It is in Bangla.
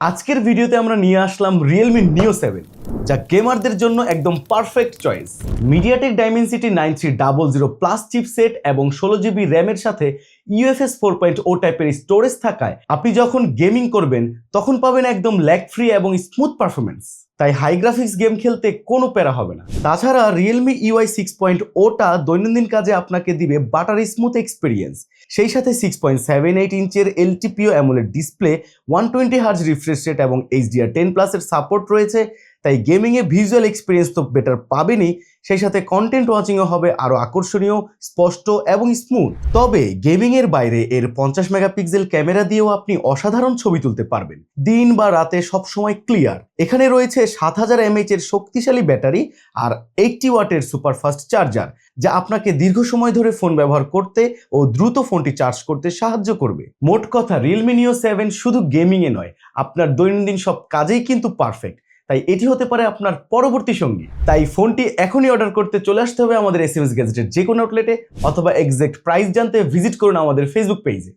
আজকের ভিডিওতে আমরা নিয়ে আসলাম Realme Neo 7, যা গেমারদের জন্য একদম perfect choice. MediaTek Dimensity 9300 plus chipset এবং 16GB র্যামের সাথে UFS 4.0 টাইপের স্টোরেজ থাকায় আপনি যখন গেমিং করবেন তখন পাবেন একদম ল্যাগ ফ্রি এবং স্মুথ পারফরমেন্স। তাই হাই গ্রাফিক্স গেম খেলতে কোনো প্যারা হবে না। তাছাড়া Realme UI 6.0টা দৈনন্দিন কাজে আপনাকে দিবে বাটারি স্মুথ এক্সপিরিয়েন্স। সেই সাথে 6.78 ইঞ্চের LTPO AMOLED display, 120Hz refresh rate এবং HDR10 প্লাসের সাপোর্ট রয়েছে। তাই গেমিংয়ে ভিজুয়াল এক্সপিরিয়েন্স তো বেটার পাবেনই, সেই সাথে কন্টেন্ট ওয়াচিংও হবে আরও আকর্ষণীয়, স্পষ্ট এবং স্মুথ। তবে গেমিংয়ের বাইরে এর 50 মেগাপিক্সেল ক্যামেরা দিয়েও আপনি অসাধারণ ছবি তুলতে পারবেন, দিন বা রাতে সবসময় ক্লিয়ার। এখানে রয়েছে 7000 mAh এর শক্তিশালী ব্যাটারি আর 80 ওয়াটের সুপারফাস্ট চার্জার, যা আপনাকে দীর্ঘ সময় ধরে ফোন ব্যবহার করতে ও দ্রুত ফোনটি চার্জ করতে সাহায্য করবে। মোট কথা, Realme Neo 7 শুধু গেমিংয়ে নয়, আপনার দৈনন্দিন সব কাজেই কিন্তু পারফেক্ট। তাই এটি হতে পারে আপনার পরবর্তী সঙ্গী। তাই ফোনটি এখনই অর্ডার করতে চলে আসতে হবে আমাদের SMS গ্যাজেটের যে কোনো আউটলেটে, অথবা এক্সাক্ট প্রাইস জানতে ভিজিট করুন আমাদের ফেসবুক পেজে।